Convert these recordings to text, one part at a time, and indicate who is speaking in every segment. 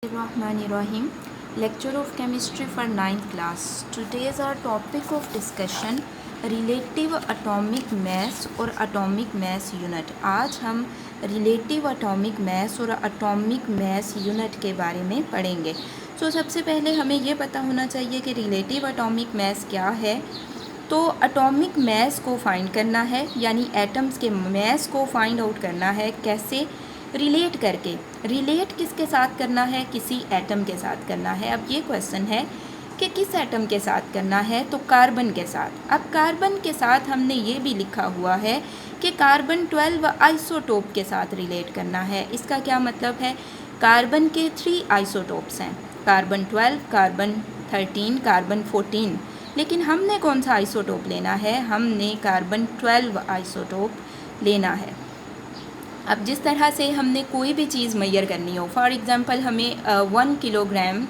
Speaker 1: Bismillahirrahmanirrahim. Lecture of Chemistry for 9th class. Today is our topic of discussion relative atomic mass और atomic mass unit. आज हम relative atomic mass और atomic mass unit के बारे में पढ़ेंगे. सबसे पहले हमें ये पता होना चाहिए कि relative atomic mass क्या है. तो एटॉमिक मैस को फाइंड करना है, यानी एटम्स के मैस को फाइंड आउट करना है. कैसे? रिलेट करके. रिलेट किसके साथ करना है? किसी एटम के साथ करना है. अब ये क्वेश्चन है कि किस एटम के साथ करना है, तो कार्बन के साथ. अब कार्बन के साथ हमने ये भी लिखा हुआ है कि कार्बन 12 आइसोटोप के साथ रिलेट करना है. इसका क्या मतलब है? कार्बन के 3 आइसोटोप्स हैं, कार्बन 12, कार्बन 13, कार्बन 14. लेकिन हमने कौन सा आइसोटोप लेना है? हमने कार्बन 12 आइसोटोप लेना है. अब जिस तरह से हमने कोई भी चीज़ मेजर करनी हो, फॉर एग्ज़ाम्पल हमें 1 किलोग्राम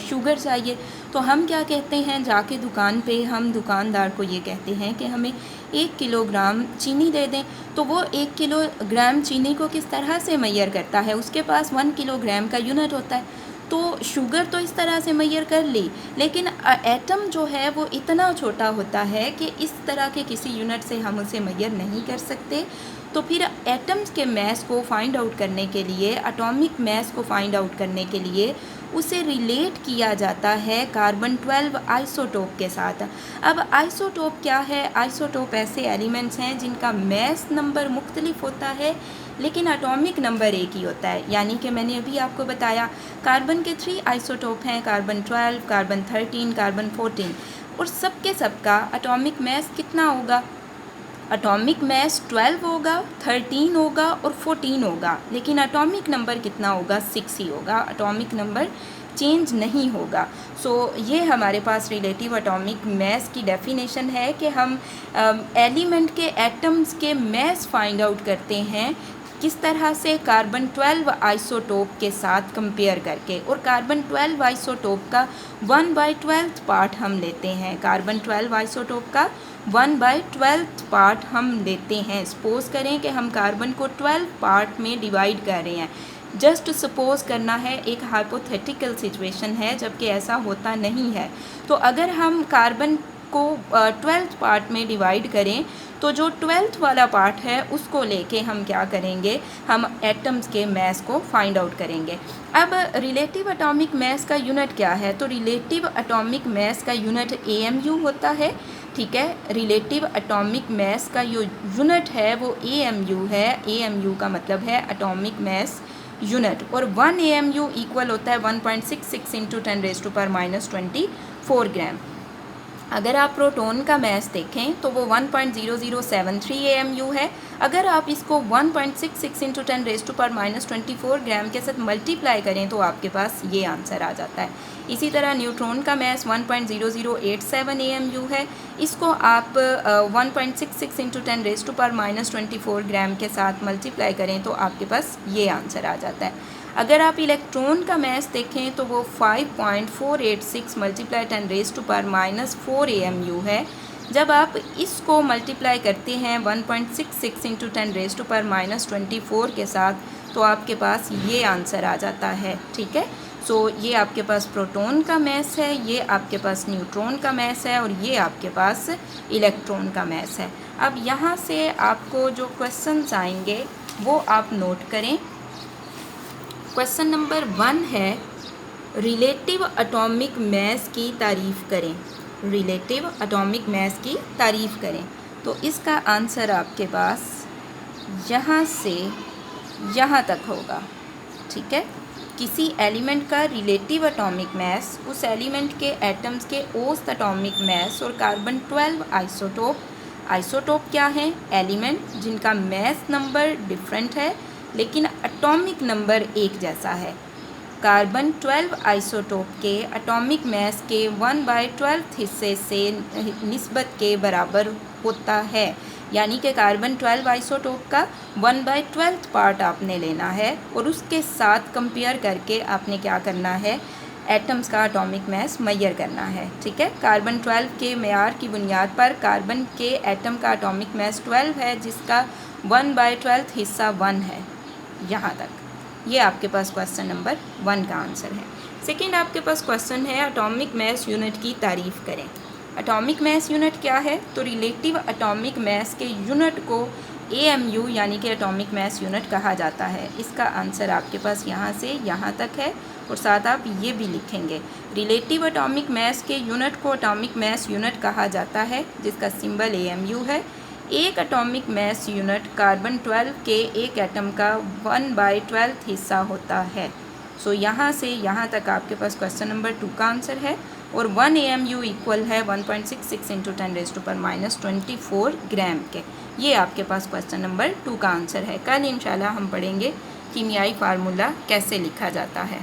Speaker 1: शुगर चाहिए, तो हम क्या कहते हैं? जाके दुकान पे हम दुकानदार को ये कहते हैं कि हमें 1 किलोग्राम चीनी दे दें. तो वो 1 किलोग्राम चीनी को किस तरह से मेजर करता है? उसके पास 1 किलोग्राम का यूनिट होता है. तो शुगर तो इस तरह से मेजर कर ली, लेकिन एटम जो है वो इतना छोटा होता है कि इस तरह के किसी यूनिट से हम उसे मेजर नहीं कर सकते. तो फिर एटम्स के मैस को फाइंड आउट करने के लिए, एटॉमिक मैस को फाइंड आउट करने के लिए उसे रिलेट किया जाता है कार्बन 12 आइसोटोप के साथ. अब आइसोटोप क्या है? आइसोटोप ऐसे एलिमेंट्स हैं जिनका मैस नंबर मुख्तलिफ होता है, लेकिन एटॉमिक नंबर एक ही होता है. यानी कि मैंने अभी आपको बताया कार्बन के 3 आइसोटोप हैं, कार्बन 12, कार्बन 13, कार्बन 14, और सबके सबका एटॉमिक मैस कितना होगा? एटॉमिक मैस 12 होगा, 13 होगा और 14 होगा, लेकिन एटॉमिक नंबर कितना होगा? 6 ही होगा. एटॉमिक नंबर चेंज नहीं होगा. ये हमारे पास रिलेटिव एटॉमिक मैस की डेफिनेशन है कि हम एलिमेंट के एटम्स के मैस फाइंड आउट करते हैं किस तरह से? कार्बन 12 आइसोटोप के साथ कंपेयर करके. और कार्बन 12 आइसोटोप का 1/12 पार्ट हम लेते हैं. कार्बन 12 आइसोटोप का 1/12 पार्ट हम लेते हैं. सपोज़ करें कि हम कार्बन को 12 पार्ट में डिवाइड कर रहे हैं. जस्ट सपोज़ करना है, एक हाइपोथेटिकल सिचुएशन है, जबकि ऐसा होता नहीं है. तो अगर हम कार्बन को 12 पार्ट में डिवाइड करें, तो जो 12th वाला पार्ट है उसको लेके हम क्या करेंगे? हम एटम्स के मैस को फाइंड आउट करेंगे. अब रिलेटिव एटॉमिक मैस का यूनिट क्या है? तो रिलेटिव एटॉमिक मैस का यूनिट AMU होता है. ठीक है, रिलेटिव एटॉमिक मैस का जो यूनिट है वो AMU है. AMU का मतलब है एटॉमिक मैस यूनिट, और 1 AMU इक्वल होता है 1.66 × 10⁻24 ग्राम. अगर आप प्रोटॉन का मैस देखें तो वो 1.0073 AMU है. अगर आप इसको 1.66 × 10⁻24 ग्राम के साथ मल्टीप्लाई करें तो आपके पास ये आंसर आ जाता है. इसी तरह न्यूट्रॉन का मैस 1.0087 AMU है. इसको आप 1.66 × 10⁻24 ग्राम के साथ मल्टीप्लाई करें तो आपके पास ये आंसर आ जाता है. अगर आप इलेक्ट्रॉन का मैस देखें तो वो 5.486 × 10⁻⁻4 AMU है. जब आप इसको मल्टीप्लाई करते हैं 1.66 × 10⁻24 के साथ तो आपके पास ये आंसर आ जाता है. ठीक है, ये आपके पास प्रोटॉन का मैस है, ये आपके पास न्यूट्रॉन का मैस है, और ये आपके पास इलेक्ट्रॉन का मैस है. अब यहाँ से आपको जो क्वेश्चंस आएंगे वो आप नोट करें. क्वेश्चन नंबर 1 है, रिलेटिव एटॉमिक मैस की तारीफ़ करें. रिलेटिव एटॉमिक मैस की तारीफ़ करें. तो इसका आंसर आपके पास यहाँ से यहाँ तक होगा. ठीक है, किसी एलिमेंट का रिलेटिव एटॉमिक मैस, उस एलिमेंट के एटम्स के औसत एटॉमिक मैस, और कार्बन 12 आइसोटोप. आइसोटोप क्या है? एलिमेंट जिनका मैस नंबर डिफरेंट है लेकिन एटॉमिक नंबर एक जैसा है. कार्बन 12 आइसोटोप के एटॉमिक मैस के 1/12 हिस्से से निस्बत के बराबर होता है. यानी कि कार्बन 12 आइसोटोप का 1/12 पार्ट आपने लेना है और उसके साथ कंपेयर करके आपने क्या करना है? एटम्स का एटॉमिक मैस मेजर करना है. ठीक है, कार्बन 12 के मेयार की बुनियाद पर कार्बन के एटम का एटॉमिक मैस 12 है, जिसका 1/12 हिस्सा 1 है. यहाँ तक ये आपके पास क्वेश्चन नंबर 1 का आंसर है। सेकंड आपके पास क्वेश्चन है एटॉमिक मास यूनिट की तारीफ़ करें। एटॉमिक मास यूनिट क्या है? तो रिलेटिव एटॉमिक मास के यूनिट को AMU यानी कि एटॉमिक मास यूनिट कहा जाता है। इसका आंसर आपके पास यहाँ से यहाँ तक है और साथ आप ये भी लिखेंगे, रिलेटिव एटॉमिक मास के यूनिट को एटॉमिक मास यूनिट कहा जाता है जिसका सिंबल AMU है। एक एटॉमिक मास यूनिट कार्बन 12 के एक एटम का 1/12 हिस्सा होता है। सो यहाँ से यहाँ तक आपके पास क्वेश्चन नंबर 2 का आंसर है और 1 AMU इक्वल है 1.66 × 10⁻24 ग्राम के। ये आपके पास क्वेश्चन नंबर 2 का आंसर है। कल इंशाल्लाह हम पढ़ेंगे कीमियाई फार्मूला कैसे लिखा जाता है।